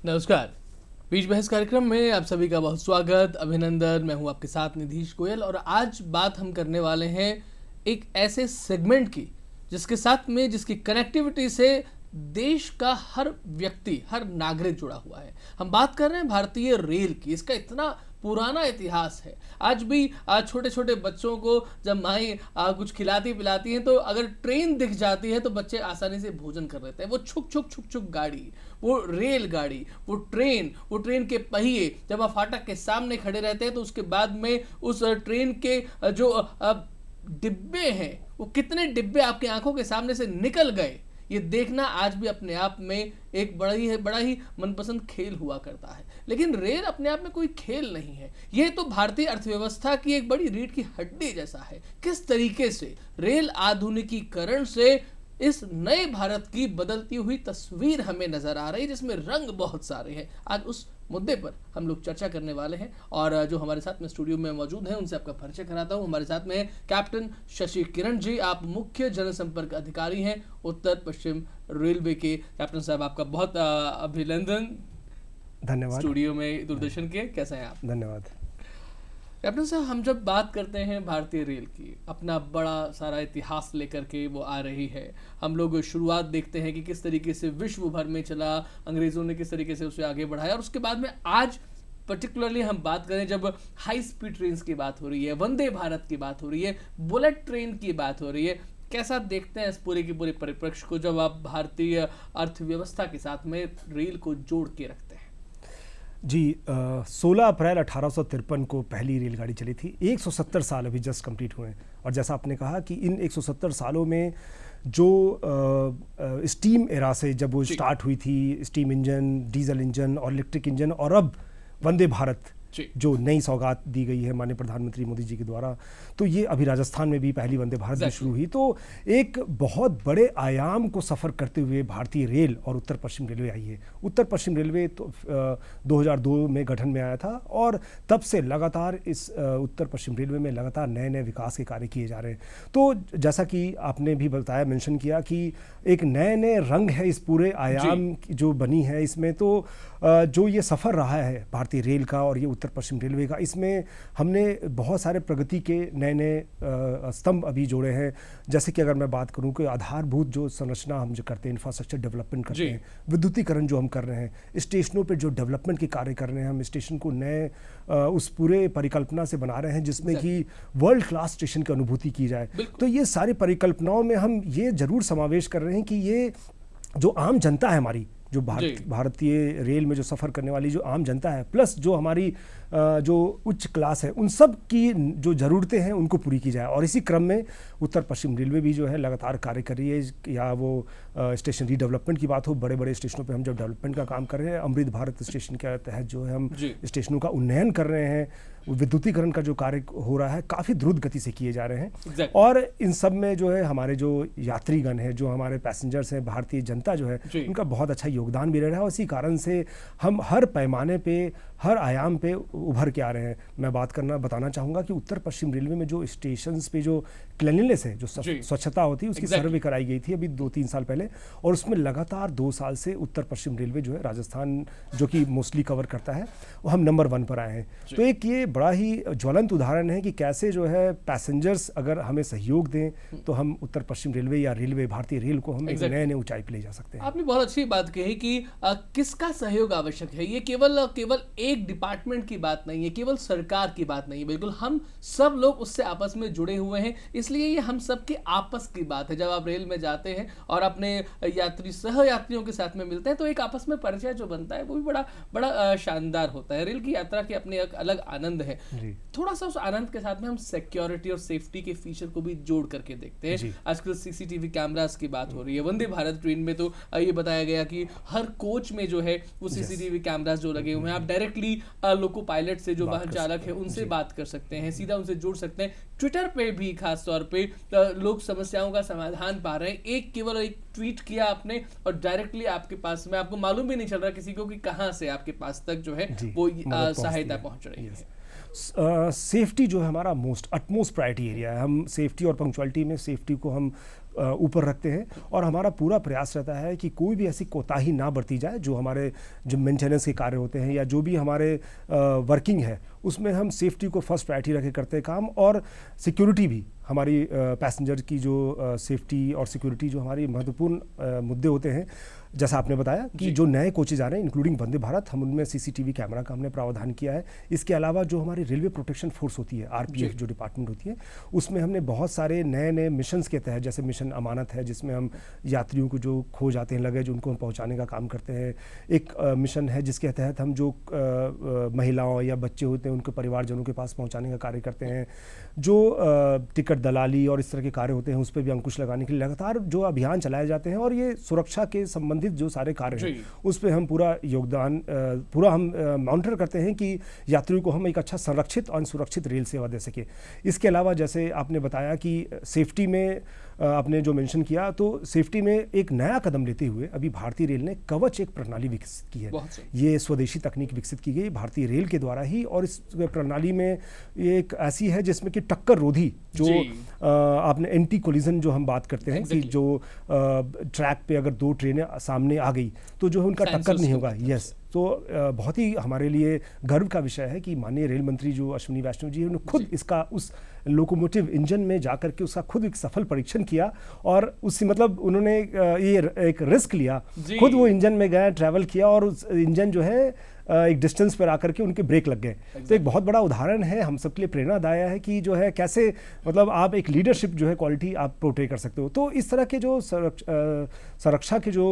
नमस्कार। बीच बहस कार्यक्रम में आप सभी का बहुत स्वागत, अभिनंदन। मैं हूं आपके साथ निधीश गोयल और आज बात हम करने वाले हैं एक ऐसे सेगमेंट की जिसकी कनेक्टिविटी से देश का हर व्यक्ति, हर नागरिक जुड़ा हुआ है। हम बात कर रहे हैं भारतीय रेल की। इसका इतना पुराना इतिहास है। आज भी छोटे छोटे बच्चों को जब माएँ कुछ खिलाती पिलाती हैं तो अगर ट्रेन दिख जाती है तो बच्चे आसानी से भोजन कर लेते हैं। वो छुक छुक छुक छुक गाड़ी, वो रेलगाड़ी, वो ट्रेन के पहिए जब आप फाटक के सामने खड़े रहते हैं तो उसके बाद में उस ट्रेन के जो डिब्बे हैं, वो कितने डिब्बे आपकी आंखों के सामने से निकल गए, ये देखना आज भी अपने आप में एक बड़ा ही मनपसंद खेल हुआ करता है। लेकिन रेल अपने आप में कोई खेल नहीं है। ये तो भारतीय अर्थव्यवस्था की एक बड़ी रीढ़ की हड्डी जैसा है। किस तरीके से रेल आधुनिकीकरण से इस नए भारत की बदलती हुई तस्वीर हमें नजर आ रही है, जिसमें रंग बहुत सारे हैं। आज उस मुद्दे पर हम लोग चर्चा करने वाले हैं और जो हमारे साथ में स्टूडियो में मौजूद हैं उनसे आपका परिचय कराता हूं। हमारे साथ में कैप्टन शशि किरण जी, आप मुख्य जनसंपर्क अधिकारी हैं उत्तर पश्चिम रेलवे के। कैप्टन साहब, आपका बहुत अभिनंदन। धन्यवाद। स्टूडियो में दूरदर्शन के, कैसे हैं आप? धन्यवाद। कैप्टन साहब, हम जब बात करते हैं भारतीय रेल की, अपना बड़ा सारा इतिहास लेकर के वो आ रही है। हम लोग शुरुआत देखते हैं कि किस तरीके से विश्व भर में चला, अंग्रेजों ने किस तरीके से उसे आगे बढ़ाया और उसके बाद में आज पर्टिकुलरली हम बात करें जब हाई स्पीड ट्रेन की बात हो रही है, वंदे भारत की बात हो रही है, बुलेट ट्रेन की बात हो रही है, कैसा देखते हैं इस पूरे के पूरे परिप्रेक्ष्य को जब आप भारतीय अर्थव्यवस्था के साथ में रेल को जोड़ के रखते हैं? जी, 16 अप्रैल 1853 को पहली रेलगाड़ी चली थी। 170 साल अभी जस्ट कंप्लीट हुए हैं और जैसा आपने कहा कि इन 170 सालों में जो स्टीम एरा से जब वो स्टार्ट हुई थी, स्टीम इंजन, डीजल इंजन और इलेक्ट्रिक इंजन, और अब वंदे भारत जो नई सौगात दी गई है माननीय प्रधानमंत्री मोदी जी के द्वारा, तो ये अभी राजस्थान में भी पहली वंदे भारत भी शुरू हुई। तो एक बहुत बड़े आयाम को सफ़र करते हुए भारतीय रेल और उत्तर पश्चिम रेलवे आई है। उत्तर पश्चिम रेलवे तो 2002 में गठन में आया था और तब से लगातार इस उत्तर पश्चिम रेलवे में लगातार नए नए विकास के कार्य किए जा रहे हैं। तो जैसा कि आपने भी बताया, मेंशन किया कि एक नए नए रंग है इस पूरे आयाम जो बनी है इसमें। तो जो ये सफ़र रहा है भारतीय रेल का और ये उत्तर पश्चिम रेलवे का, इसमें हमने बहुत सारे प्रगति के नए नए स्तंभ अभी जोड़े हैं। जैसे कि अगर मैं बात करूं कि आधारभूत जो संरचना हम जो करते हैं, इंफ्रास्ट्रक्चर डेवलपमेंट करते हैं, विद्युतीकरण जो हम कर रहे हैं, स्टेशनों पे जो डेवलपमेंट के कार्य कर रहे हैं, हम स्टेशन को नए उस पूरे परिकल्पना से बना रहे हैं जिसमें कि वर्ल्ड क्लास स्टेशन की अनुभूति की जाए। तो ये सारी परिकल्पनाओं में हम ये जरूर समावेश कर रहे हैं कि ये जो आम जनता है हमारी, जो भारतीय रेल में जो सफ़र करने वाली जो आम जनता है, प्लस जो हमारी जो उच्च क्लास है, उन सब की जो ज़रूरतें हैं उनको पूरी की जाए। और इसी क्रम में उत्तर पश्चिम रेलवे भी जो है लगातार कार्य कर रही है। या वो स्टेशन रीडेवलपमेंट की बात हो, बड़े बड़े स्टेशनों पे हम जब डेवलपमेंट का काम कर रहे हैं, अमृत भारत स्टेशन के तहत जो है हम स्टेशनों का उन्नयन कर रहे हैं, विद्युतीकरण का जो कार्य हो रहा है काफ़ी द्रुत गति से किए जा रहे हैं। और इन सब में जो है हमारे जो यात्रीगण हैं, जो हमारे पैसेंजर्स हैं, भारतीय जनता जो है, उनका बहुत अच्छा योगदान भी रह रहा है। और इसी कारण से हम हर पैमाने पे, हर आयाम पे उभर के आ रहे हैं। मैं बताना चाहूँगा कि उत्तर पश्चिम रेलवे में जो स्टेशंस पे जो क्लीनलीनेस है, जो स्वच्छता होती है, उसकी सर्वे कराई गई थी अभी 2-3 साल पहले, और उसमें लगातार 2 साल से उत्तर पश्चिम रेलवे जो है, राजस्थान जो कि मोस्टली कवर करता है, वो हम नंबर 1 पर आए हैं। तो एक ये बड़ा ही ज्वलंत उदाहरण है कि कैसे जो है पैसेंजर्स अगर हमें सहयोग दें तो हम उत्तर पश्चिम रेलवे या रेलवे भारतीय रेल को हम नए नए ऊंचाई पे ले जा सकते हैं। आपने बहुत अच्छी बात कही कि किसका सहयोग आवश्यक है। ये केवल एक डिपार्टमेंट की बात नहीं है, केवल सरकार की बात नहीं है, बिल्कुल हम सब लोग उससे आपस में जुड़े हुए हैं। इसलिए ये हम सब के आपस की बात है। जब आप रेल में जाते हैं और अपने सह यात्रियों के साथ में मिलते हैं तो एक आपस में परिचय जो बनता है वो भी बड़ा शानदार होता है। रेल की यात्रा के अपने एक अलग आनंद है। थोड़ा सा उस आनंद के साथ में हम सिक्योरिटी और सेफ्टी के फीचर को भी जोड़ करके देखते हैं। आजकल सीसीटीवी कैमरास की बात हो रही है। वंदे भारत ट्रेन में तो ये बताया गया कि हर कोच में जो है वो सीसीटीवी कैमरास जो लगे हुए हैं, आप डायरेक्टली लोको पायलट से जो वाहन चालक है उनसे बात कर सकते हैं, सीधा उनसे जुड़ सकते हैं। ट्विटर पे भी खास तौर पे लोग समस्याओं का समाधान पा रहे हैं। केवल एक ट्वीट किया आपने और डायरेक्टली आपके पास में, आपको मालूम भी नहीं चल रहा किसी को कि कहां से आपके पास तक जो है वो सहायता पहुंच रही है। सेफ्टी जो है हमारा अटमोस्ट प्रायोरिटी एरिया है। हम सेफ्टी और पंक्चुअलिटी में सेफ्टी को हम ऊपर रखते हैं और हमारा पूरा प्रयास रहता है कि कोई भी ऐसी कोताही ना बरती जाए जो हमारे जो मेंटेनेंस के कार्य होते हैं या जो भी हमारे वर्किंग है उसमें हम सेफ्टी को फर्स्ट प्रायोरिटी रखे करते हैं काम, और सिक्योरिटी भी हमारी पैसेंजर की जो सेफ्टी और सिक्योरिटी जो हमारी महत्वपूर्ण मुद्दे होते हैं। जैसा आपने बताया कि जो नए कोचेज आ रहे हैं इंक्लूडिंग वंदे भारत, हम उनमें सीसीटीवी कैमरा का हमने प्रावधान किया है। इसके अलावा जो हमारी रेलवे प्रोटेक्शन फोर्स होती है, आरपीएफ जो डिपार्टमेंट होती है, उसमें हमने बहुत सारे नए नए मिशंस के तहत, जैसे मिशन अमानत है जिसमें हम यात्रियों को जो खो जाते हैं लगेज उनको हम पहुँचाने का काम करते हैं। एक मिशन है जिसके तहत हम जो महिलाओं या बच्चे होते हैं उनके परिवारजनों के पास पहुँचाने का कार्य करते हैं। जो टिकट दलाली और इस तरह के कार्य होते हैं उस पर भी अंकुश लगाने के लिए लगातार जो अभियान चलाए जाते हैं, और ये सुरक्षा के संबंधित जो सारे कार्य हैं उस पर हम पूरा योगदान पूरा हम मॉनिटर करते हैं कि यात्रियों को हम एक अच्छा संरक्षित और सुरक्षित रेल सेवा दे सके। इसके अलावा जैसे आपने बताया कि सेफ्टी में आपने जो मेंशन किया, तो सेफ्टी में एक नया कदम लेते हुए अभी भारतीय रेल ने कवच एक प्रणाली विकसित की है। ये स्वदेशी तकनीक विकसित की गई भारतीय रेल के द्वारा ही, और इस प्रणाली में ये एक ऐसी है जिसमें कि टक्कर रोधी जो आपने एंटी कोलिजन जो हम बात करते हैं कि जो ट्रैक पे अगर दो ट्रेनें सामने आ गई तो जो है उनका टक्कर नहीं होगा। यस, तो बहुत ही हमारे लिए गर्व का विषय है कि माननीय रेल मंत्री जो अश्विनी वैष्णव जी उन्होंने खुद इसका उस लोकोमोटिव इंजन में जाकर के उसका खुद एक सफल परीक्षण किया, और उससे मतलब उन्होंने ये एक रिस्क लिया, खुद वो इंजन में गए, ट्रैवल किया, और उस इंजन जो है एक डिस्टेंस पर आकर के उनके ब्रेक लग गए। तो एक बहुत बड़ा उदाहरण है, हम सबके लिए प्रेरणादायक है कि जो है कैसे मतलब आप एक लीडरशिप जो है क्वालिटी आप पोर्ट्रे कर सकते हो। तो इस तरह के जो सुरक्षा के जो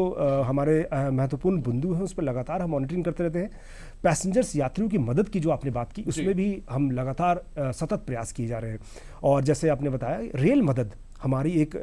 हमारे महत्वपूर्ण बिंदु हैं उस पर लगातार हम मॉनिटरिंग करते रहते हैं। पैसेंजर्स यात्रियों की मदद की जो आपने बात की उसमें भी हम लगातार सतत प्रयास किए जा रहे हैं। और जैसे आपने बताया रेल मदद हमारी एक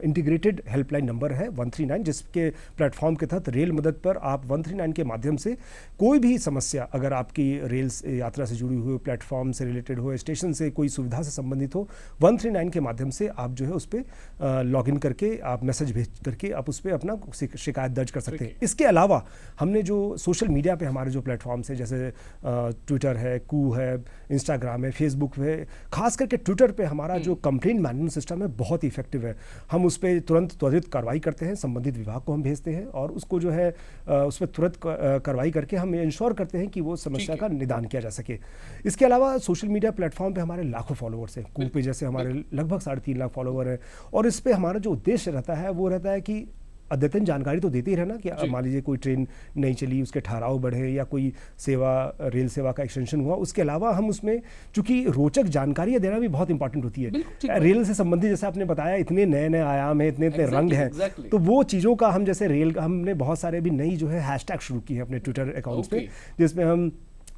इंटीग्रेटेड हेल्पलाइन नंबर है 139, जिसके प्लेटफॉर्म के तहत रेल मदद पर आप 139 के माध्यम से कोई भी समस्या अगर आपकी रेल यात्रा से जुड़ी हुई, प्लेटफॉर्म से रिलेटेड हो, स्टेशन से कोई सुविधा से संबंधित हो, 139 के माध्यम से आप जो है उस पर लॉगिन करके आप मैसेज भेज करके आप उस पर अपना शिकायत दर्ज कर सकते हैं। इसके अलावा हमने जो सोशल मीडिया पे हमारे जो प्लेटफॉर्म्स है जैसे ट्विटर है, कू है, इंस्टाग्राम है, फेसबुक है, खास करके ट्विटर पे हमारा जो कंप्लेंट मैनेजमेंट सिस्टम बहुत इफेक्टिव है। हम उस पर तुरंत त्वरित कार्रवाई करते हैं, संबंधित विभाग को हम भेजते हैं और उसको जो है उस पर तुरंत कार्रवाई करके हम इंश्योर करते हैं कि वो समस्या का निदान किया जा सके। इसके अलावा सोशल मीडिया प्लेटफॉर्म पे हमारे लाखों फॉलोअर्स हैं। कू पे जैसे हमारे लगभग 3.5 लाख फॉलोअर हैं, और इस पर हमारा जो उद्देश्य रहता है वो रहता है कि अद्यतन जानकारी तो देते ही रहना कि मान लीजिए कोई ट्रेन नहीं चली, उसके ठहराव बढ़े या कोई सेवा रेल सेवा का एक्सटेंशन हुआ। उसके अलावा हम उसमें चूंकि रोचक जानकारी देना भी बहुत इंपॉर्टेंट होती है। रेल से संबंधित जैसे आपने बताया इतने नए नए आयाम हैं, इतने इतने रंग हैं, तो वो चीज़ों का हम जैसे रेल हमने बहुत सारे भी नई जो है हैशटैग शुरू की है अपने ट्विटर अकाउंट्स पे, जिसमें हम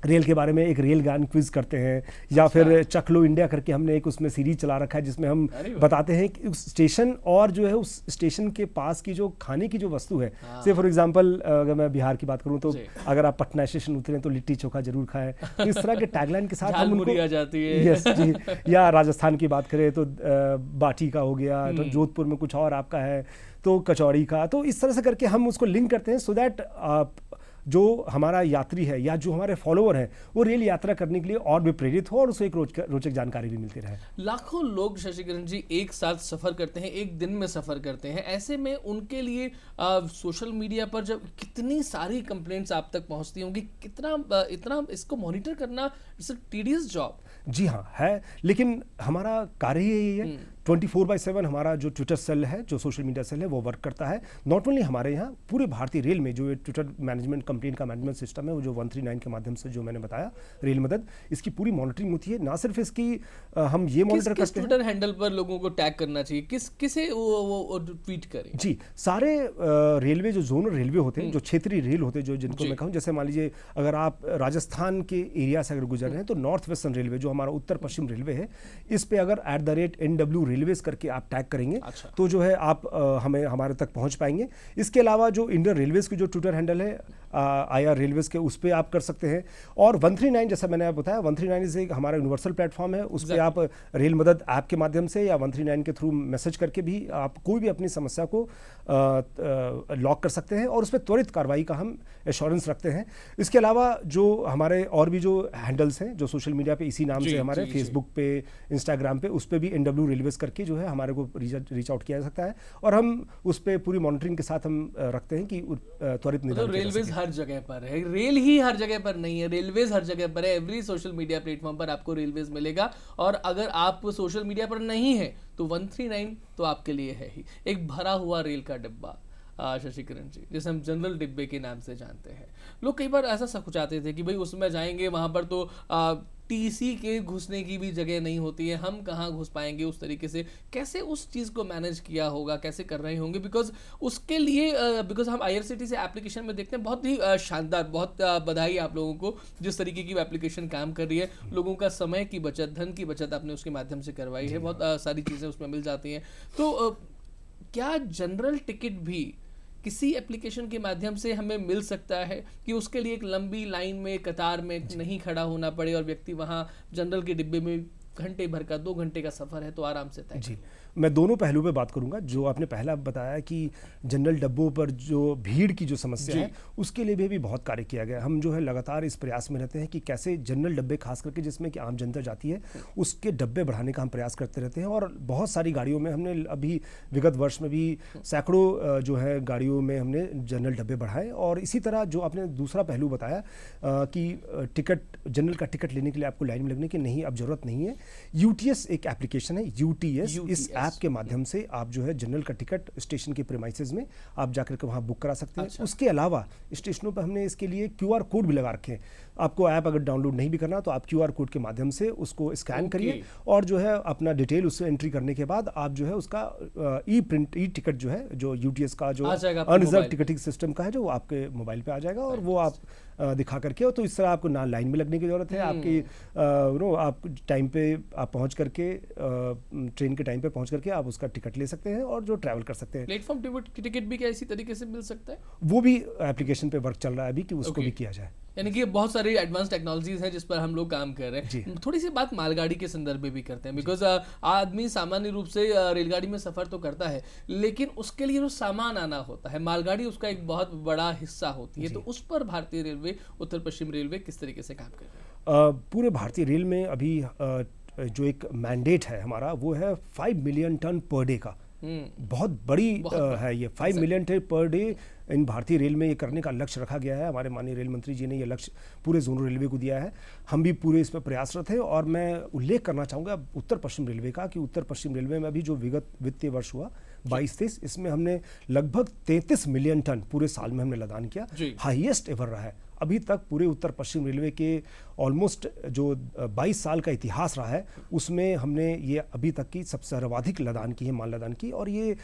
रेल के बारे में एक रेल गान क्विज करते हैं, या फिर चख लो इंडिया करके हमने एक उसमें सीरीज चला रखा है जिसमें हम बताते हैं कि उस स्टेशन और जो है उस स्टेशन के पास की जो खाने की जो वस्तु है, से फॉर एग्जांपल अगर मैं बिहार की बात करूं तो अगर आप पटना स्टेशन उतरे तो लिट्टी चोखा जरूर खाएं, तो इस तरह के टैगलाइन के साथ हम उनको आ जाती है। यस जी, या राजस्थान की बात करें तो बाटी का हो गया, तो जोधपुर में कुछ और आपका है तो कचौड़ी का, तो इस तरह से करके हम उसको लिंक करते हैं सो दैट जो हमारा यात्री है या जो हमारे फॉलोअर हैं वो रेल यात्रा करने के लिए और भी प्रेरित हो और उसे एक रोचक जानकारी भी मिलती रहे। लाखों लोग शशिकिरण जी एक साथ सफर करते हैं, एक दिन में सफर करते हैं, ऐसे में उनके लिए सोशल मीडिया पर जब कितनी सारी कंप्लेंट्स आप तक पहुंचती होंगी, कितना इतना इसको मॉनिटर करना इट्स अ टीडियस जॉब। जी हाँ है, लेकिन हमारा कार्य ही यही है। 24/7 हमारा जो ट्विटर सेल है, जो सोशल मीडिया सेल है, वो वर्क करता है। नॉट ओनली हमारे यहाँ, पूरे भारतीय रेल में जो ट्विटर मैनेजमेंट कंप्लेंट का मैनेजमेंट सिस्टम है, वो जो 139 के माध्यम से जो मैंने बताया रेल मदद, इसकी पूरी मॉनिटरिंग होती है। ना सिर्फ इसकी हम ये मॉनिटर करते हैं ट्विटर हैंडल पर लोगों को टैग करना चाहिए, किसे वो ट्वीट करें। जी, सारे रेलवे जो जोनल रेलवे होते हैं, जो क्षेत्रीय रेल होते हैं, जो जिनको मैं कहूँ, जैसे मान लीजिए अगर आप राजस्थान के एरिया से अगर गुजर रहे हैं तो नॉर्थ वेस्टर्न रेलवे जो हमारा उत्तर पश्चिम रेलवे है, इस पे अगर @NW रेलवेज करके आप टैग करेंगे तो जो है आप हमें हमारे तक पहुंच पाएंगे। इसके अलावा जो इंडियन रेलवेज की जो ट्विटर हैंडल है IR रेलवेज के, उस पर आप कर सकते हैं। और 139 जैसा मैंने बताया, 139 एक हमारा यूनिवर्सल प्लेटफॉर्म है, उस पर आप रेल मदद ऐप के माध्यम से या 139 के थ्रू मैसेज करके भी आप कोई भी अपनी समस्या को लॉक कर सकते हैं और उस पर त्वरित कार्रवाई का हम एश्योरेंस रखते हैं। इसके अलावा जो हमारे और भी जो हैंडल्स हैं जो सोशल मीडिया पे इसी नाम से हमारे फेसबुक पे, इंस्टाग्राम पे, उस पर भी NW रेलवेज करके जो है हमारे को रीच आउट किया जा सकता है, और हम उस पर पूरी मॉनिटरिंग के साथ हम रखते हैं कि त्वरित निदान। तो रेलवेज हर जगह पर है, रेल ही हर जगह पर नहीं है, रेलवेज हर जगह पर है। एवरी सोशल मीडिया प्लेटफॉर्म पर आपको रेलवेज मिलेगा, और अगर आप सोशल मीडिया पर नहीं है तो 139 तो आपके लिए है ही। एक भरा हुआ रेल का डिब्बा शशि किरण जी, जिसे हम जनरल डिब्बे के नाम से जानते हैं। लोग कई बार ऐसा सकुचाते थे कि भाई उसमें जाएंगे, वहां पर तो टीसी के घुसने की भी जगह नहीं होती है, हम कहाँ घुस पाएंगे उस तरीके से। कैसे उस चीज़ को मैनेज किया होगा, कैसे कर रहे होंगे? बिकॉज उसके लिए बिकॉज हम IRCTC एप्लीकेशन में देखते हैं, बहुत ही शानदार, बहुत बधाई आप लोगों को जिस तरीके की एप्लीकेशन काम कर रही है। लोगों का समय की बचत, धन की बचत आपने उसके माध्यम से करवाई है, बहुत सारी चीज़ें उसमें मिल जाती हैं। तो क्या जनरल टिकट भी किसी एप्लीकेशन के माध्यम से हमें मिल सकता है कि उसके लिए एक लंबी लाइन में, कतार में नहीं खड़ा होना पड़े, और व्यक्ति वहां जनरल के डिब्बे में घंटे भर का, 2 घंटे का सफर है तो आराम से तय? जी, मैं दोनों पहलू पे बात करूंगा। जो आपने पहला बताया कि जनरल डब्बों पर जो भीड़ की जो समस्या है, उसके लिए भी बहुत कार्य किया गया। हम जो है लगातार इस प्रयास में रहते हैं कि कैसे जनरल डब्बे, खास करके जिसमें कि आम जनता जाती है, उसके डब्बे बढ़ाने का हम प्रयास करते रहते हैं। और बहुत सारी गाड़ियों में हमने अभी विगत वर्ष में भी सैकड़ों जो है गाड़ियों में हमने जनरल डब्बे बढ़ाए। और इसी तरह जो आपने दूसरा पहलू बताया कि टिकट, जनरल का टिकट लेने के लिए आपको लाइन में लगने की नहीं अब जरूरत नहीं है। UTS एक एप्लीकेशन है, UTS, इस ऐप के माध्यम से आप जो है जनरल का टिकट स्टेशन के प्रीमाइसेस में आप जाकर के वहाँ बुक करा सकते हैं। उसके अलावा स्टेशनों पर हमने इसके लिए QR कोड भी लगा रखे हैं। आपको ऐप अगर डाउनलोड नहीं भी करना तो आप QR कोड के माध्यम से उसको स्कैन करिए, और जो है अपना डिटेल उससे एंट्री करने के बाद आप जो है उसका ई टिकट जो है, जो UTS का जो अनरिजर्व टिकटिंग सिस्टम का है, जो आपके मोबाइल पे आ जाएगा, और वो आप दिखा करके, तो इस तरह आपको ना लाइन में लगने की जरूरत है। आपकी आप टाइम पे आप पहुंच करके, ट्रेन के टाइम पे पहुंच करके आप उसका टिकट ले सकते हैं और जो ट्रैवल कर सकते हैं। प्लेटफॉर्म टिकट भी क्या इसी तरीके से मिल सकता है? वो भी एप्लीकेशन पे वर्क चल रहा है अभी कि उसको भी किया जाए। यानी कि बहुत सारी एडवांस टेक्नोलॉजीज हैं जिस पर हम लोग काम कर रहे हैं। थोड़ी सी बात मालगाड़ी के संदर्भ में भी करते हैं, बिकॉज आदमी सामान्य रूप से रेलगाड़ी में सफर तो करता है, लेकिन उसके लिए जो सामान आना होता है, मालगाड़ी उसका एक बहुत बड़ा हिस्सा होती है। तो उस पर भारतीय रेलवे, उत्तर पश्चिम रेलवे किस तरीके से काम कर रहे हैं? पूरे भारतीय रेल में अभी जो एक मैंडेट है हमारा, वो है 5 मिलियन टन पर डे का। बहुत बड़ी है ये 5 मिलियन टन पर डे। इन भारतीय रेल में ये करने का लक्ष्य रखा गया है। हमारे माननीय रेल मंत्री जी ने ये लक्ष्य पूरे जोनल रेलवे को दिया है। हम भी पूरे इस पर प्रयासरत हैं। और मैं उल्लेख करना चाहूँगा उत्तर पश्चिम रेलवे का, कि उत्तर पश्चिम रेलवे में अभी जो विगत वित्तीय वर्ष हुआ 22-23, इसमें हमने लगभग 33 मिलियन टन पूरे साल में हमने लदान किया, हाईएस्ट एवर रहा है अभी तक। पूरे उत्तर पश्चिम रेलवे के ऑलमोस्ट जो 22 साल का इतिहास रहा है, उसमें हमने ये अभी तक की सबसे सर्वाधिक लदान की है, माल लदान की। और ये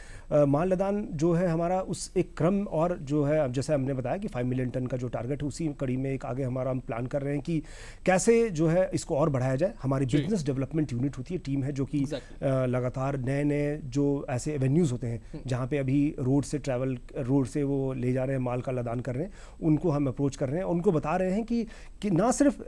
माल लदान जो है हमारा उस एक क्रम, और जो है अब जैसे हमने बताया कि 5 मिलियन टन का जो टारगेट है, उसी कड़ी में एक आगे हमारा हम प्लान कर रहे हैं कि कैसे जो है इसको और बढ़ाया जाए। हमारी बिजनेस डेवलपमेंट यूनिट होती है, टीम है, जो कि लगातार नए नए जो ऐसे एवेन्यूज़ होते हैं जहाँ पे अभी रोड से वो ले जा रहे हैं, माल का लदान कर रहे हैं, उनको हम अप्रोच कर रहे हैं। उनको बता रहे हैं कि ना सिर्फ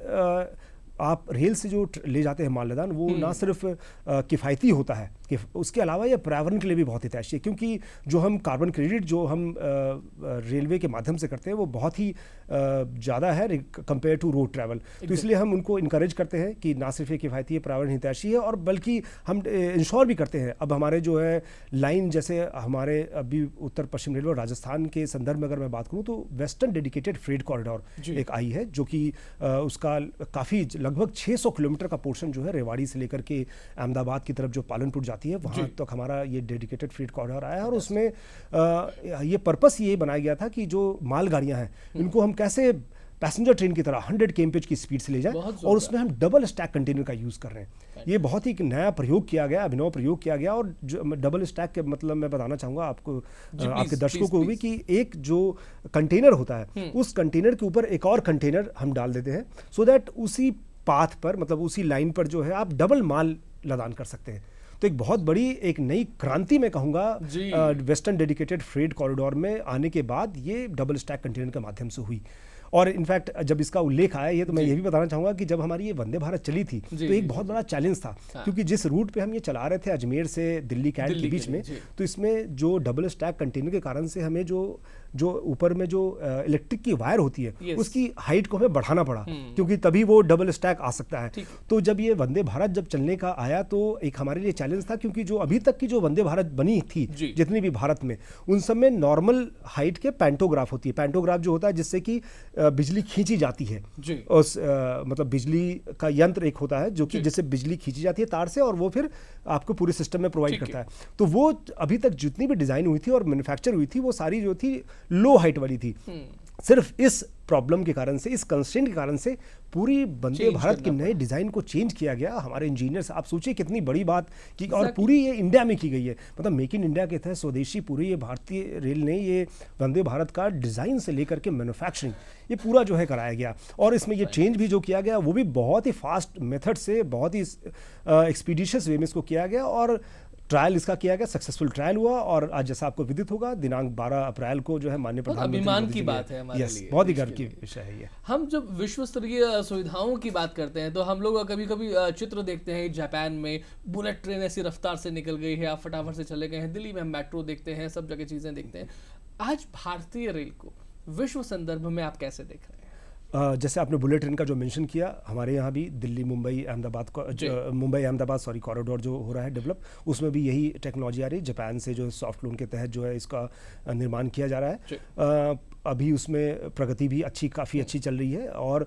आप रेल से जो ले जाते हैं माल लदान, वो ना सिर्फ किफ़ायती होता है, कि उसके अलावा ये पर्यावरण के लिए भी बहुत हितैषी है। क्योंकि जो हम कार्बन क्रेडिट जो हम रेलवे के माध्यम से करते हैं, वो बहुत ही ज़्यादा है कंपेयर टू रोड ट्रैवल। तो इसलिए हम उनको इनकरेज करते हैं कि ना सिर्फ ये किफ़ायती है, पर्यावरण हितैषी है, और बल्कि हम इंश्योर भी करते हैं। अब हमारे जो है लाइन, जैसे हमारे अभी उत्तर पश्चिम रेलवे और राजस्थान के संदर्भ में अगर मैं बात करूँ, तो वेस्टर्न डेडिकेटेड फ्रेट कॉरिडोर एक आई है, जो कि उसका काफ़ी लगभग 600 किलोमीटर का पोर्शन जो है रेवाड़ी से लेकर के अहमदाबाद की तरफ जो पालनपुर जाती है, वहाँ तक हमारा ये डेडिकेटेड फ्रेट कॉरिडोर आया है। और उसमें ये पर्पस ये बनाया गया था कि जो मालगाड़ियाँ हैं, इनको हम कैसे पैसेंजर ट्रेन की तरह 100 kmph की स्पीड से ले जाएं, और उसमें हम डबल स्टैक कंटेनर का यूज़ कर रहे हैं। ये बहुत ही नया प्रयोग किया गया, अभिनव प्रयोग किया गया। और जो डबल स्टैक के मतलब मैं बताना चाहूँगा आपको, आपके दर्शकों को भी, कि एक जो कंटेनर होता है, उस कंटेनर के ऊपर एक और कंटेनर हम डाल देते हैं, सो दैट उसी पाथ पर, मतलब उसी लाइन पर जो है आप डबल माल लदान कर सकते हैं। तो एक बहुत बड़ी एक नई क्रांति मैं कहूँगा वेस्टर्न डेडिकेटेड फ्रेट कॉरिडोर में आने के बाद ये डबल स्टैक कंटेनर के माध्यम से हुई। और इनफैक्ट जब इसका उल्लेख आया ये, तो मैं ये भी बताना चाहूँगा कि जब हमारी ये वंदे भारत चली थी, तो एक बहुत बड़ा चैलेंज था। क्योंकि जिस रूट पे हम ये चला रहे थे, अजमेर से दिल्ली कैंट के बीच में, तो इसमें जो डबल स्टैक कंटेनर के कारण से हमें जो जो ऊपर में जो इलेक्ट्रिक की वायर होती है Yes. उसकी हाइट को हमें बढ़ाना पड़ा, क्योंकि तभी वो डबल स्टैक आ सकता है। तो जब ये वंदे भारत जब चलने का आया तो एक हमारे लिए चैलेंज था, क्योंकि जो अभी तक की जो वंदे भारत बनी थी जितनी भी भारत में, उन सब में नॉर्मल हाइट के पैंटोग्राफ होती है। पैंटोग्राफ जो होता है जिससे कि बिजली खींची जाती है, उस मतलब बिजली का यंत्र एक होता है जो कि जिससे बिजली खींची जाती है तार से, और वो फिर आपको पूरे सिस्टम में प्रोवाइड करता है। तो वो अभी तक जितनी भी डिजाइन हुई थी और मैन्युफैक्चर हुई थी वो सारी जो थी लो हाइट वाली थी। सिर्फ इस प्रॉब्लम के कारण से, इस कंस्ट्रेंट के कारण से पूरी वंदे भारत की नए डिजाइन को चेंज किया गया। हमारे इंजीनियर्स, आप सोचिए कितनी बड़ी बात की, और पूरी ये इंडिया में की गई है। मतलब मेक इन इंडिया के तहत स्वदेशी पूरी ये भारतीय रेल ने ये वंदे भारत का डिजाइन से लेकर के मैन्युफैक्चरिंग ये पूरा जो है कराया गया। और इसमें ये चेंज भी जो किया गया वो भी बहुत ही फास्ट मेथड से, बहुत ही एक्सपीडिशियस वे में इसको किया गया, और ट्रायल इसका किया गया, सक्सेसफुल ट्रायल हुआ, और आज जैसा आपको विदित होगा दिनांक 12 अप्रैल को जो है माननीय प्रधानमंत्री, अभिमान की बात है हमारे लिए, बहुत ही गर्व की विषय है ये। हम जब विश्व स्तरीय सुविधाओं की बात करते हैं तो हम लोग कभी कभी चित्र देखते हैं जापान में बुलेट ट्रेन ऐसी रफ्तार से निकल गई है, आप फटाफट से चले गए हैं। दिल्ली में हम मेट्रो देखते हैं, सब जगह चीजें देखते हैं। आज भारतीय रेल को विश्व संदर्भ में आप कैसे देख रहे हैं? जैसे आपने बुलेट ट्रेन का जो मेंशन किया, हमारे यहाँ भी दिल्ली मुंबई अहमदाबाद कॉरिडोर जो हो रहा है डेवलप, उसमें भी यही टेक्नोलॉजी आ रही है। जापान से जो सॉफ्ट लोन के तहत जो है इसका निर्माण किया जा रहा है। अभी उसमें प्रगति भी काफ़ी अच्छी चल रही है, और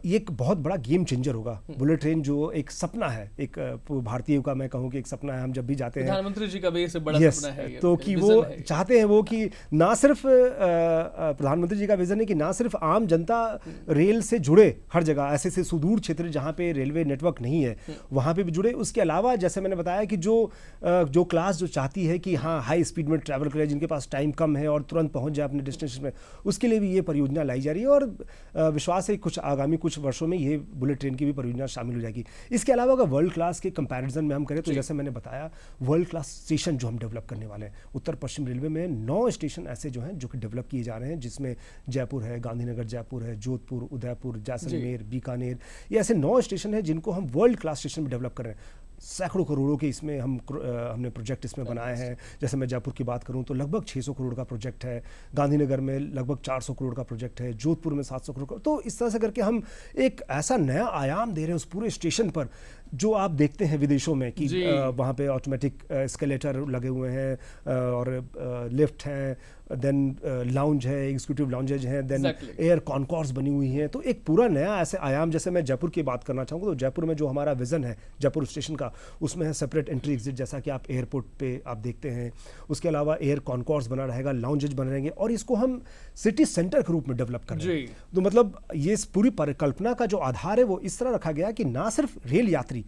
ये एक बहुत बड़ा गेम चेंजर होगा। बुलेट ट्रेन जो एक सपना है, एक भारतीय का मैं कहूँ कि एक सपना है। हम जब भी जाते हैं, प्रधानमंत्री जी का भी इससे बड़ा सपना है तो कि वो चाहते हैं वो कि ना सिर्फ प्रधानमंत्री जी का विजन है कि ना सिर्फ आम जनता रेल से जुड़े हर जगह, ऐसे सुदूर क्षेत्र जहाँ पे रेलवे नेटवर्क नहीं है वहाँ पे भी जुड़े। उसके अलावा जैसे मैंने बताया कि जो क्लास जो चाहती है कि हाँ हाई स्पीड में ट्रैवल करे, जिनके पास टाइम कम है और तुरंत पहुँच जाए अपने डेस्टिनेशन में, उसके लिए भी ये परियोजना लाई जा रही है। और विश्वास है कुछ आगामी कुछ वर्षों में ये बुलेट ट्रेन की भी परियोजना शामिल हो जाएगी। इसके अलावा अगर वर्ल्ड क्लास के कंपैरिजन में हम करें तो जैसे मैंने बताया, वर्ल्ड क्लास स्टेशन जो हम डेवलप करने वाले हैं, उत्तर पश्चिम रेलवे में 9 स्टेशन ऐसे जो हैं जो कि डेवलप किए जा रहे हैं, जिसमें जयपुर है, गांधीनगर जयपुर है, जोधपुर, उदयपुर, जैसलमेर, बीकानेर, ये ऐसे 9 स्टेशन हैं जिनको हम वर्ल्ड क्लास स्टेशन में डेवलप कर रहे हैं। सैकड़ों करोड़ों के इसमें हमने प्रोजेक्ट इसमें बनाए हैं। जैसे मैं जयपुर की बात करूं तो लगभग 600 करोड़ का प्रोजेक्ट है, गांधीनगर में लगभग 400 करोड़ का प्रोजेक्ट है, जोधपुर में 700 करोड़ का। तो इस तरह से करके हम एक ऐसा नया आयाम दे रहे हैं उस पूरे स्टेशन पर, जो आप देखते हैं विदेशों में कि वहाँ पे ऑटोमेटिक एस्केलेटर लगे हुए हैं, और लिफ्ट हैं, देन लाउंज है, एग्जीक्यूटिव लाउंजेज हैं, देन एयर कॉन्कॉर्स बनी हुई हैं। तो एक पूरा नया ऐसे आयाम, जैसे मैं जयपुर की बात करना चाहूँगा तो जयपुर में जो हमारा विजन है जयपुर स्टेशन का, उसमें है सेपरेट एंट्री एग्जिट, जैसा कि आप एयरपोर्ट पे आप देखते हैं। उसके अलावा एयर कॉन्कॉर्स बना रहेगा, लाउंजेज बने रहेंगे, और इसको हम सिटी सेंटर के रूप में डेवलप कर रहे हैं। तो मतलब ये पूरी परिकल्पना का जो आधार है वो इस तरह रखा गया कि ना सिर्फ रेल यात्री,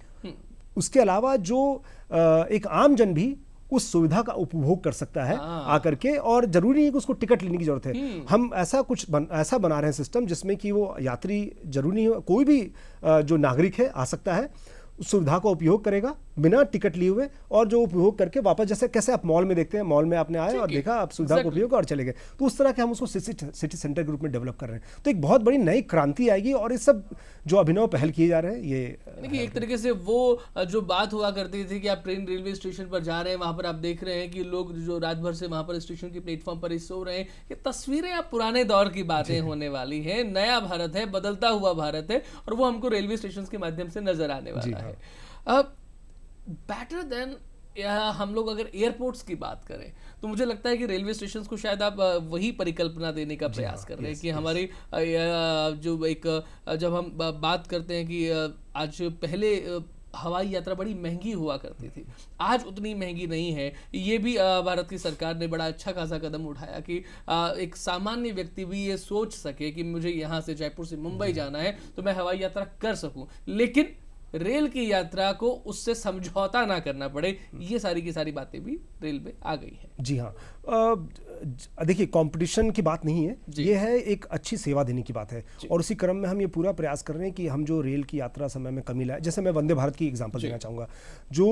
उसके अलावा जो एक आम जन भी उस सुविधा का उपभोग कर सकता है आकर के, और जरूरी नहीं है कि उसको टिकट लेने की जरूरत है। हम ऐसा ऐसा बना रहे हैं सिस्टम जिसमें कि वो यात्री जरूरी नहीं, कोई भी जो नागरिक है आ सकता है, उस सुविधा का उपयोग करेगा बिना टिकट लिए हुए, और जो उपयोग करके वापस, जैसे कैसे आप मॉल में देखते हैं, मॉल में आपने आए और देखा, आप सुविधा का उपयोग और चले गए, तो उस तरह के हम उसको सिटी सेंटर के रूप में डेवलप कर रहे हैं। तो एक बहुत बड़ी नई क्रांति आएगी, और ये सब जो अभिनव पहल किए जा रहे हैं, ये एक तरीके से वो जो बात हुआ करती थी कि आप ट्रेन रेलवे स्टेशन पर जा रहे हैं, वहां पर आप देख रहे हैं कि लोग जो रात भर से वहां पर स्टेशन के प्लेटफॉर्म पर ही सो रहे हैं। ये तस्वीरें आप पुराने दौर की बातें होने वाली है। नया भारत है, बदलता हुआ भारत है, और वो हमको रेलवे स्टेशन के माध्यम से नजर आने वाला है। बेटर देन हम लोग अगर एयरपोर्ट्स की बात करें तो मुझे लगता है कि रेलवे स्टेशन को शायद आप वही परिकल्पना देने का प्रयास कर रहे हैं कि हमारी जो एक, जब हम बात करते हैं कि आज पहले हवाई यात्रा बड़ी महंगी हुआ करती थी, आज उतनी महंगी नहीं है। ये भी भारत की सरकार ने बड़ा अच्छा खासा कदम उठाया कि एक सामान्य व्यक्ति भी ये सोच सके कि मुझे यहाँ से जयपुर से मुंबई जाना है तो मैं हवाई यात्रा कर सकूं, लेकिन रेल की यात्रा को उससे समझौता ना करना पड़े। ये सारी की सारी बातें भी रेल में आ गई हैं। जी हाँ, देखिए कंपटीशन की बात नहीं है, ये है एक अच्छी सेवा देने की बात है, और उसी क्रम में हम ये पूरा प्रयास कर रहे हैं कि हम जो रेल की यात्रा समय में कमी लाए। जैसे मैं वंदे भारत की एग्जांपल देना चाहूँगा, जो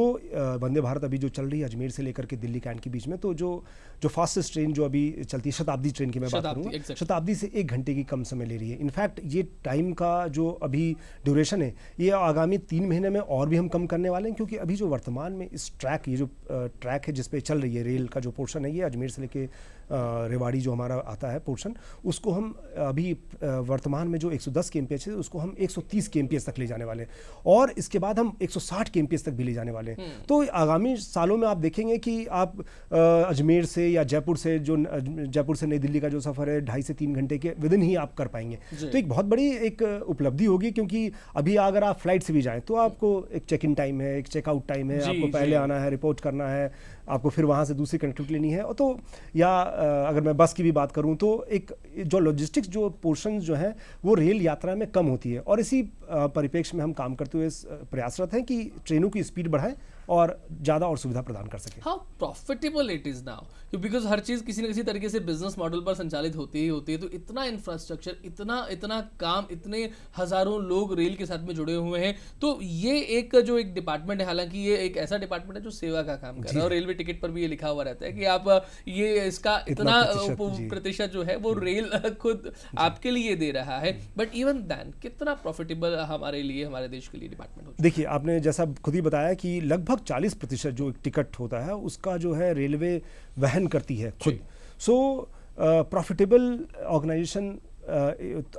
वंदे भारत अभी जो चल रही है अजमेर से लेकर के दिल्ली कैंट के बीच में, तो जो फास्टेस्ट ट्रेन जो अभी चलती है, शताब्दी ट्रेन की मैं बात करूँगा, शताब्दी से 1 घंटे की कम समय ले रही है। इनफैक्ट ये टाइम का जो अभी ड्यूरेशन है, ये आगामी 3 महीने में और भी हम कम करने वाले हैं, क्योंकि अभी जो वर्तमान में इस ट्रैक, ये जो ट्रैक है जिस पे चल रही है रेल का जो पोर्शन है, ये अजमेर से लेके रेवाड़ी जो हमारा आता है पोर्शन, उसको हम अभी वर्तमान में जो 110 kmph है उसको हम 130 kmph तक ले जाने वाले हैं, और इसके बाद हम 160 kmph तक भी ले जाने वाले हैं। तो आगामी सालों में आप देखेंगे कि आप अजमेर से या जयपुर से नई दिल्ली का जो सफ़र है 2.5 से 3 घंटे के विदिन ही आप कर पाएंगे। तो एक बहुत बड़ी एक उपलब्धि होगी, क्योंकि अभी अगर आप फ्लाइट से भी जाएं तो आपको एक चेक इन टाइम है, एक चेकआउट टाइम है, आपको पहले आना है, रिपोर्ट करना है, आपको फिर वहाँ से दूसरी कनेक्टिविटी लेनी है। तो या अगर मैं बस की भी बात करूँ तो एक जो लॉजिस्टिक्स जो पोर्शन जो है वो रेल यात्रा में कम होती है, और इसी परिप्रेक्ष्य में हम काम करते हुए प्रयासरत हैं कि ट्रेनों की स्पीड बढ़ाएं और ज़्यादा और सुविधा प्रदान कर सकें। How profitable it is now, because हर चीज़ किसी न किसी तरीके से बिजनेस मॉडल पर संचालित होती ही होती है। तो इतना इंफ्रास्ट्रक्चर, इतना काम, इतने हज़ारों लोग रेल के साथ में जुड़े हुए हैं, तो ये एक जो एक डिपार्टमेंट है, हालांकि ये एक ऐसा डिपार्टमेंट है जो सेवा का काम कर रहा है, और रेलवे टिकट पर भी ये लिखा हुआ रहता है कि आप ये इसका इतना प्रतिशत जो है वो रेल खुद आपके लिए दे रहा है। बट इवन दैन कितना प्रॉफिटेबल हमारे लिए, हमारे देश के लिए डिपार्टमेंट होता है? देखिए, आपने जैसा खुद ही बताया कि लगभग 40% जो एक टिकट होता है उसका जो है रेलवे वहन करती है खुद। सो प्रॉफिटेबल ऑर्गेनाइजेशन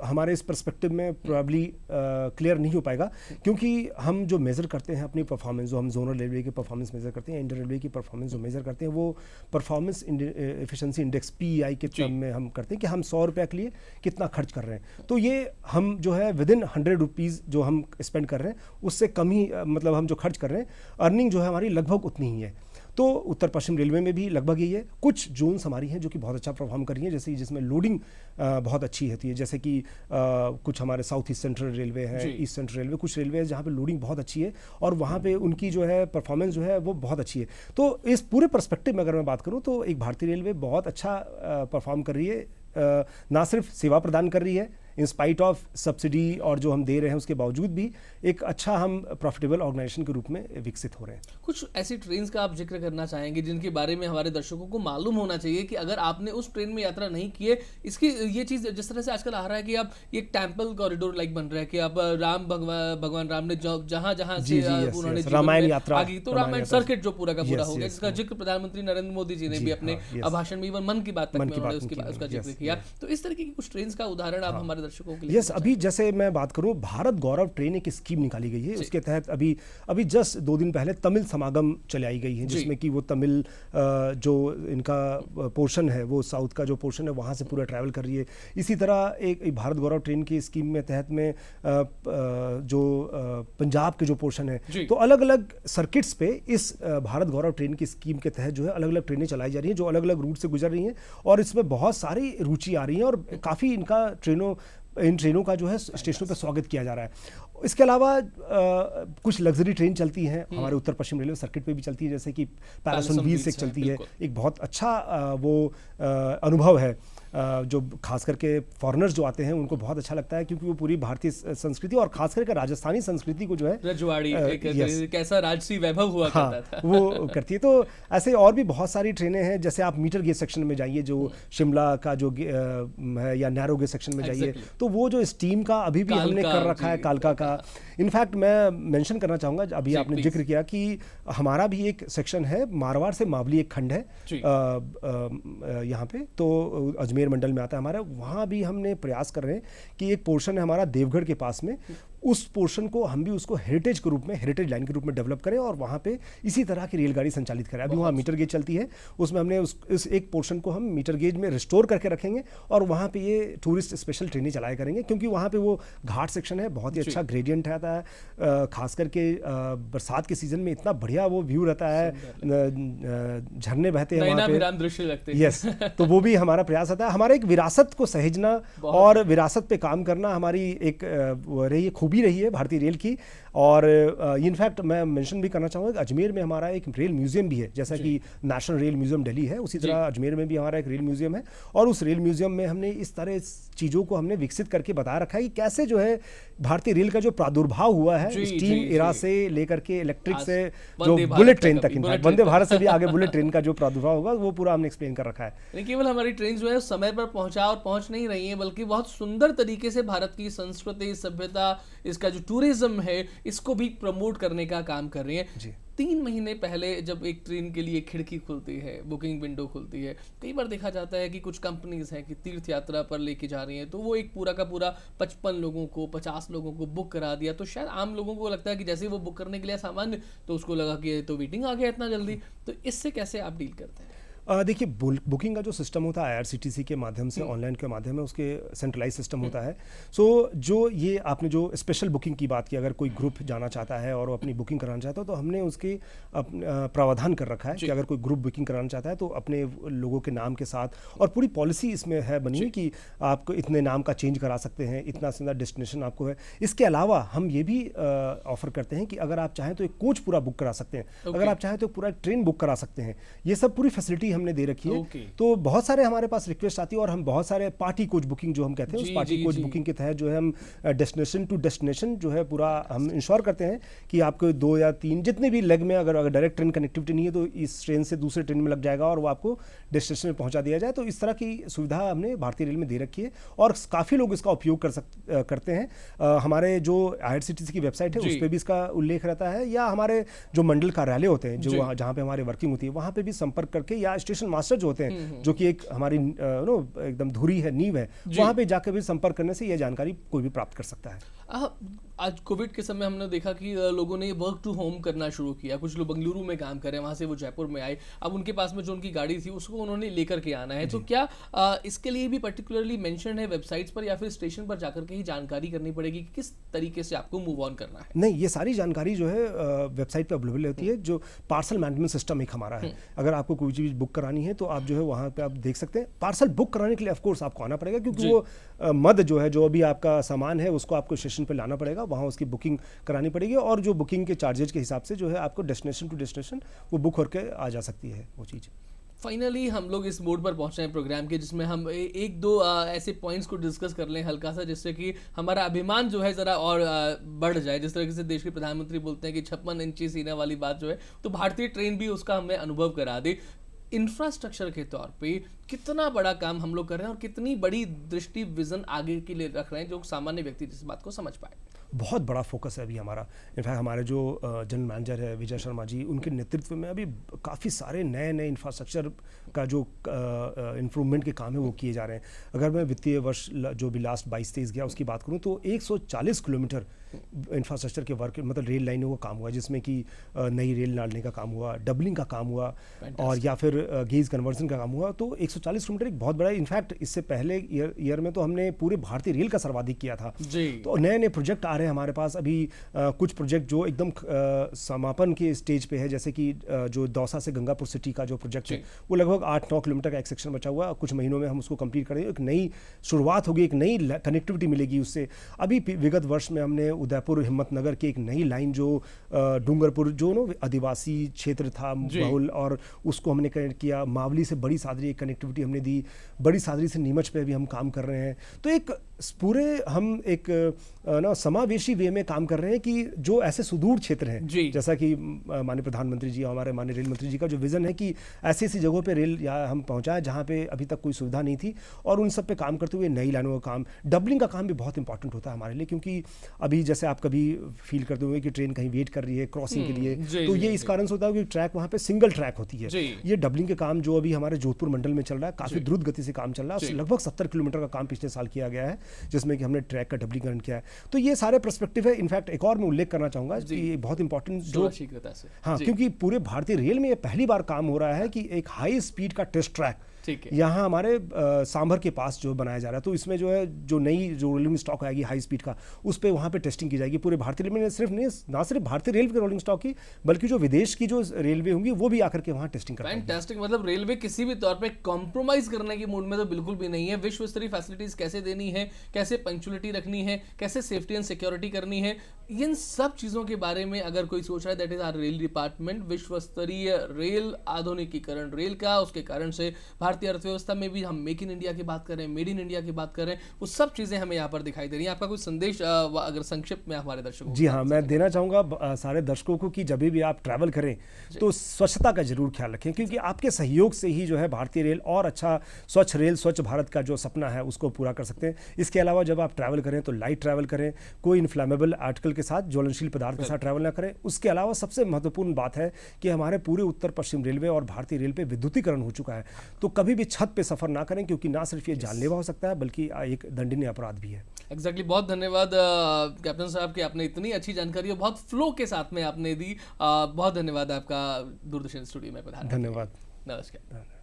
हमारे इस पर्सपेक्टिव में प्रोबेबली क्लियर नहीं हो पाएगा, क्योंकि हम जो मेज़र करते हैं अपनी परफॉर्मेंस, जो हम जोनल रेलवे की परफॉर्मेंस मेज़र करते हैं, इंडियन रेलवे की परफॉर्मेंस जो मेज़र करते हैं, वो परफॉर्मेंस एफिशिएंसी इंडेक्स PEI के टर्म में हम करते हैं कि हम 100 रुपये के लिए कितना खर्च कर रहे हैं। तो ये हम जो है विदिन 100 रुपीज़ जो हम स्पेंड कर रहे हैं उससे कम ही, मतलब हम जो खर्च कर रहे हैं, अर्निंग जो है हमारी लगभग उतनी ही है। तो उत्तर पश्चिम रेलवे में भी लगभग यही है। कुछ जोन्स हमारी हैं जो कि बहुत अच्छा परफॉर्म कर रही हैं, जैसे जिसमें लोडिंग बहुत अच्छी होती है, जैसे कि कुछ हमारे साउथ ईस्ट सेंट्रल रेलवे है, ईस्ट सेंट्रल रेलवे, कुछ रेलवे है जहाँ पे लोडिंग बहुत अच्छी है और वहाँ पे उनकी जो है परफॉर्मेंस जो है वो बहुत अच्छी है। तो इस पूरे पर्सपेक्टिव में अगर मैं बात करूँ तो एक भारतीय रेलवे बहुत अच्छा परफॉर्म कर रही है, ना सिर्फ सेवा प्रदान कर रही है इन स्पाइट ऑफ सब्सिडी और जो हम दे रहे हैं उसके बावजूद भी एक अच्छा हम प्रॉफिटेबल ऑर्गेनाइजेशन के रूप में विकसित हो रहे हैं। कुछ ऐसी ट्रेन्स का आप जिक्र करना चाहेंगे जिनके बारे में हमारे दर्शकों को मालूम होना चाहिए कि अगर आपने उस ट्रेन में यात्रा नहीं की है, इसकी ये चीज़ जिस तरह से आजकल आ रहा है कि आप ये टेम्पल कॉरिडोर लाइक बन रहा है कि आप भगवान राम ने जहाँ जहाँ से उन्होंने रामायण यात्रा आगे, तो रामायण सर्किट जो पूरा का पूरा हो गया, जिसका जिक्र प्रधानमंत्री नरेंद्र मोदी जी ने भी अपने भाषण में, इवन मन की बात तक में उन्होंने उसका जिक्र किया। तो इस तरीके की कुछ ट्रेन का उदाहरण आप हमारे दर्शकों के लिए? अभी जैसे मैं बात करूं, भारत गौरव ट्रेन एक स्कीम निकाली गई है, उसके तहत अभी जस्ट 2 दिन पहले तमिल समागम चलाई गई है, जिसमें कि वो तमिल जो इनका पोर्शन है, वो साउथ का जो पोर्शन है वहाँ से पूरा ट्रैवल कर रही है। इसी तरह एक भारत गौरव ट्रेन की स्कीम में तहत में जो पंजाब के जो पोर्शन है, तो अलग अलग सर्किट्स पे इस भारत गौरव ट्रेन की स्कीम के तहत जो है अलग अलग ट्रेनें चलाई जा रही हैं जो अलग अलग रूट से गुजर रही हैं, और इसमें बहुत सारी रुचि आ रही है और काफ़ी इन ट्रेनों का जो है स्टेशनों पर स्वागत किया जा रहा है। इसके अलावा कुछ लग्जरी ट्रेन चलती हैं हमारे उत्तर पश्चिम रेलवे सर्किट पे भी चलती है, जैसे कि पैरासोन 20 एक चलती है, एक बहुत अच्छा वो अनुभव है जो खास करके फॉरेनर्स जो आते हैं उनको बहुत अच्छा लगता है, क्योंकि वो पूरी भारतीय संस्कृति और खास करके राजस्थानी संस्कृति को जो है रजवाड़ी कैसा राजसी वैभव हुआ करता था वो करती है। तो ऐसे और भी बहुत सारी ट्रेनें हैं, जैसे आप मीटर गेज सेक्शन में जाइए जो शिमला का जो है, या नैरो गेज सेक्शन में जाइए, तो वो जो स्टीम का अभी भी हमने कर रखा है, कालका का। इनफैक्ट मैं मेंशन करना चाहूँगा, अभी आपने जिक्र किया कि हमारा भी एक सेक्शन है, मारवाड़ से मावली एक खंड है यहाँ पे, तो अजमेर मंडल में आता है हमारा, वहाँ भी हमने प्रयास कर रहे हैं कि एक पोर्शन है हमारा देवगढ़ के पास में, उस पोर्शन को हम भी उसको हेरिटेज के रूप में, हेरिटेज लाइन के रूप में डेवलप करें और वहाँ पे इसी तरह की रेलगाड़ी संचालित करें। अभी वहाँ मीटर गेज चलती है, उसमें हमने इस एक पोर्शन को हम मीटर गेज में रिस्टोर करके रखेंगे और वहाँ पे ये टूरिस्ट स्पेशल ट्रेनें चलाया करेंगे, क्योंकि वहाँ पे वो घाट सेक्शन है, बहुत ही अच्छा ग्रेडियंट रहता है, खास करके बरसात के सीजन में इतना बढ़िया वो व्यू रहता है, झरने बहते हैं वहाँ पे, दृश्य लगते हैं। यस, तो वो भी हमारा प्रयास रहता है। हमारा एक विरासत को सहेजना और विरासत पे काम करना हमारी एक रही खूबी रही है भारतीय रेल की। और इनफैक्ट मैं मेंशन भी करना चाहूँगा कि अजमेर में हमारा एक रेल म्यूजियम भी है, जैसा कि नेशनल रेल म्यूजियम दिल्ली है, उसी तरह अजमेर में भी हमारा एक रेल म्यूजियम है, और उस रेल म्यूजियम में हमने इस तरह चीज़ों को हमने विकसित करके बता रखा है कि कैसे जो है भारतीय रेल का जो प्रादुर्भाव हुआ है स्टीम एरा से लेकर के इलेक्ट्रिक से जो बुलेट ट्रेन तक, इनफैक्ट वंदे भारत से भी आगे बुलेट ट्रेन का जो प्रादुर्भाव होगा वो पूरा हमने एक्सप्लेन कर रखा है। केवल हमारी ट्रेन जो है समय पर पहुंच नहीं रही है, बल्कि बहुत सुंदर तरीके से भारत की संस्कृति, सभ्यता, इसका जो टूरिज्म है, इसको भी प्रमोट करने का काम कर रही हैं। जी 3 महीने पहले जब एक ट्रेन के लिए खिड़की खुलती है, बुकिंग विंडो खुलती है, कई बार देखा जाता है कि कुछ कंपनीज हैं कि तीर्थ यात्रा पर लेके जा रही हैं, तो वो एक पूरा का पूरा 55 लोगों को 50 लोगों को बुक करा दिया। तो शायद आम लोगों को लगता है कि जैसे वो बुक करने के लिए सामान्य, तो उसको लगा कि ये तो वेटिंग आ गया इतना जल्दी। तो इससे कैसे आप डील करते हैं? देखिए बुकिंग का जो सिस्टम होता है IRCTC के माध्यम से, ऑनलाइन के माध्यम में उसके सेंट्रलाइज सिस्टम होता है। सो जो ये आपने जो स्पेशल बुकिंग की बात की, अगर कोई ग्रुप जाना चाहता है और वो अपनी बुकिंग कराना चाहता है, तो हमने उसके प्रावधान कर रखा है कि अगर कोई ग्रुप बुकिंग कराना चाहता है तो अपने लोगों के नाम के साथ, और पूरी पॉलिसी इसमें है बनी हुई कि आपको इतने नाम का चेंज करा सकते हैं, इतना सीधा डेस्टिनेशन आपको है। इसके अलावा हम ये भी ऑफर करते हैं कि अगर आप चाहें तो एक कोच पूरा बुक करा सकते हैं, अगर आप चाहें तो पूरा ट्रेन बुक करा सकते हैं। ये सब पूरी फैसिलिटी हमने दे रखी है। तो बहुत सारे हमारे पास रिक्वेस्ट आती है और हम बहुत सारे पार्टी कोच बुकिंग जो हम कहते हैं, उस पार्टी कोच बुकिंग के तहत जो है हम डेस्टिनेशन टू डेस्टिनेशन जो है पूरा हम इंश्योर करते हैं कि आपको 2 या 3 जितने भी लेग में अगर डायरेक्ट ट्रेन कनेक्टिविटी नहीं है तो इस ट्रेन से दूसरे ट्रेन में लग जाएगा और वो आपको डेस्टिनेशन में पहुंचा दिया जाए। तो इस तरह की सुविधा हमने भारतीय रेल में दे रखी है और काफ़ी लोग इसका उपयोग करते हैं। हमारे जो IRCTC की वेबसाइट है उस पर भी इसका उल्लेख रहता है, या हमारे जो मंडल कार्यालय होते हैं जो जहाँ पे हमारे वर्किंग होती है वहाँ पे भी संपर्क करके, या स्टेशन मास्टर जो होते हैं जो कि एक हमारी एकदम धुरी है, नींव है, वहाँ पे जाकर भी संपर्क करने से यह जानकारी कोई भी प्राप्त कर सकता है। आज कोविड के समय हमने देखा कि लोगों ने वर्क टू होम करना शुरू किया। कुछ लोग बेंगलुरु में काम कर रहे हैं, वहाँ से वो जयपुर में आए, अब उनके पास में जो उनकी गाड़ी थी उसको उन्होंने लेकर के आना है। तो क्या इसके लिए भी पर्टिकुलरली मेंशन है वेबसाइट्स पर, या फिर स्टेशन पर जाकर के ही जानकारी करनी पड़ेगी कि किस तरीके से आपको मूव ऑन करना है? नहीं, ये सारी जानकारी जो है वेबसाइट पर अवेलेबल होती है। जो पार्सल मैनेजमेंट सिस्टम एक हमारा है, अगर आपको कोई चीज़ बुक करानी है तो आप जो है वहाँ पे आप देख सकते हैं। पार्सल बुक कराने के लिए ऑफकोर्स आपको आना पड़ेगा, क्योंकि वो मद जो है, जो अभी आपका सामान है उसको आपको स्टेशन पर लाना पड़ेगा, वहाँ उसकी बुकिंग करानी पड़ेगी, और जो बुकिंग के चार्जेज के हिसाब से जो है आपको डेस्टिनेशन टू डेस्टिनेशन वो बुक होकर आ जा सकती है वो चीज़। फाइनली हम लोग इस मोड पर पहुंचे हैं प्रोग्राम के, जिसमें हम एक दो ऐसे पॉइंट्स को डिस्कस कर लें हल्का सा, जिससे कि हमारा अभिमान जो है ज़रा और बढ़ जाए। जिस तरीके से देश के प्रधानमंत्री बोलते हैं कि 56 इंची सीने वाली बात जो है, तो भारतीय ट्रेन भी उसका हमें अनुभव करा दे। इंफ्रास्ट्रक्चर के तौर पे कितना बड़ा काम हम लोग कर रहे हैं और कितनी बड़ी दृष्टि विजन आगे के लिए रख रहे हैं, जो सामान्य व्यक्ति इस बात को समझ पाए। बहुत बड़ा फोकस है अभी हमारा। इनफैक्ट हमारे जो जनरल मैनेजर है विजय शर्मा जी, उनके नेतृत्व में अभी काफ़ी सारे नए नए इंफ्रास्ट्रक्चर का जो इम्प्रूवमेंट के काम है वो किए जा रहे हैं। अगर मैं वित्तीय वर्ष जो भी लास्ट 22-23 गया उसकी बात करूं तो 140 किलोमीटर इंफ्रास्ट्रक्चर के वर्क, मतलब रेल लाइनों का काम हुआ, जिसमें कि नई रेल डालने का काम हुआ, डबलिंग का काम हुआ, और या फिर गेज कन्वर्जन का काम हुआ। तो 140 किलोमीटर एक बहुत बड़ा, इनफैक्ट इससे पहले ईयर में तो हमने पूरे भारतीय रेल का सर्वाधिक किया था। तो नए नए प्रोजेक्ट आ रहे हैं हमारे पास अभी। कुछ प्रोजेक्ट जो एकदम समापन के स्टेज पे है, जैसे कि जो दौसा से गंगापुर सिटी का जो प्रोजेक्ट है वो लगभग 8-9 किलोमीटर का एक सेक्शन बचा हुआ है। कुछ महीनों में हम उसको कंप्लीट करेंगे, एक नई शुरुआत होगी, एक नई कनेक्टिविटी मिलेगी उससे। अभी विगत वर्ष में हमने उदयपुर हिम्मतनगर की एक नई लाइन जो डूंगरपुर जो आदिवासी क्षेत्र था बहुल, और उसको हमने कनेक्ट किया। मावली से बड़ी सादरी एक कनेक्टिविटी हमने दी, बड़ी सादरी से नीमच पे भी हम काम कर रहे हैं। तो एक पूरे हम एक समावेशी वे में काम कर रहे हैं कि जो ऐसे सुदूर क्षेत्र हैं, जैसा कि माननीय प्रधानमंत्री जी, हमारे माननीय रेल मंत्री जी का जो विजन है कि ऐसी ऐसी जगहों पे रेल या हम पहुंचाएं जहां पे अभी तक कोई सुविधा नहीं थी, और उन सब पे काम करते हुए नई लाइनों का काम, डबलिंग का काम भी बहुत इंपॉर्टेंट होता है हमारे लिए। क्योंकि अभी जैसे आप कभी फील करते हुए कि ट्रेन कहीं वेट कर रही है क्रॉसिंग के लिए, तो ये इस कारण से होता है कि ट्रैक वहाँ पे सिंगल ट्रैक होती है। ये डबलिंग के काम जो अभी हमारे जोधपुर मंडल में चल रहा है, काफी द्रुत गति से काम चल रहा है। लगभग 70 किलोमीटर का काम पिछले साल किया गया है, जिसमें कि हमने ट्रैक का डबलिंग किया है। तो ये सारे पर्सपेक्टिव है। इनफैक्ट एक और मैं उल्लेख करना चाहूंगा कि बहुत इंपॉर्टेंट जो क्योंकि पूरे भारतीय रेल में ये पहली बार काम हो रहा है कि एक हाई स्पीड का टेस्ट ट्रैक यहाँ हमारे सांभर के पास जो बनाया जा रहा है। तो इसमें जो है जो नई जो रोलिंग स्टॉक आएगी हाई स्पीड का, उस पर वहाँ पे टेस्टिंग की जाएगी पूरे भारतीय रेलवे में। ना सिर्फ भारतीय रेलवे के रोलिंग स्टॉक की, बल्कि जो विदेश की जो रेलवे होंगी वो भी आकर के वहाँ टेस्टिंग करेंगे। फैंटास्टिक। मतलब रेलवे किसी भी तौर पे कॉम्प्रोमाइज करने की मूड में तो बिल्कुल भी नहीं है। विश्व स्तरीय फैसिलिटीज कैसे देनी है, कैसे पंक्चुअलिटी रखनी है, कैसे सेफ्टी एंड सिक्योरिटी करनी है, इन सब चीज़ों के बारे में अगर कोई सोच रहा है, that is our rail department. विश्व स्तरीय रेल आधुनिकीकरण रेल का, उसके कारण से भारतीय भारतीय अर्थव्यवस्था में भी हम मेक इन इंडिया की बात करें, मेड इन इंडिया की बात करें, वो सब चीज़ें हमें यहाँ पर दिखाई दे रही हैं। आपका कोई संदेश अगर संक्षिप्त में हमारे दर्शकों को जी हाँ, मैं देना चाहूँगा सारे दर्शकों को कि जब भी आप ट्रैवल करें तो स्वच्छता का जरूर ख्याल रखें, क्योंकि आपके सहयोग से ही जो है भारतीय रेल और अच्छा स्वच्छ रेल स्वच्छ भारत का जो सपना है उसको पूरा कर सकते हैं। इसके अलावा जब आप ट्रैवल करें तो लाइट ट्रैवल करें, कोई इन्फ्लेमेबल आर्टिकल के साथ, ज्वलनशील पदार्थ के साथ ट्रैवल ना करें। उसके अलावा सबसे महत्वपूर्ण बात है कि हमारे पूरे उत्तर पश्चिम रेलवे और भारतीय रेल पे विद्युतीकरण हो चुका है, तो कभी भी छत पे सफर ना करें, क्योंकि ना सिर्फ ये जानलेवा हो सकता है बल्कि एक दंडनीय अपराध भी है। एग्जैक्टली बहुत धन्यवाद कैप्टन साहब कि आपने इतनी अच्छी जानकारी और बहुत फ्लो के साथ में आपने दी। बहुत धन्यवाद आपका दूरदर्शन स्टूडियो में पधारने के लिए। धन्यवाद। नमस्कार।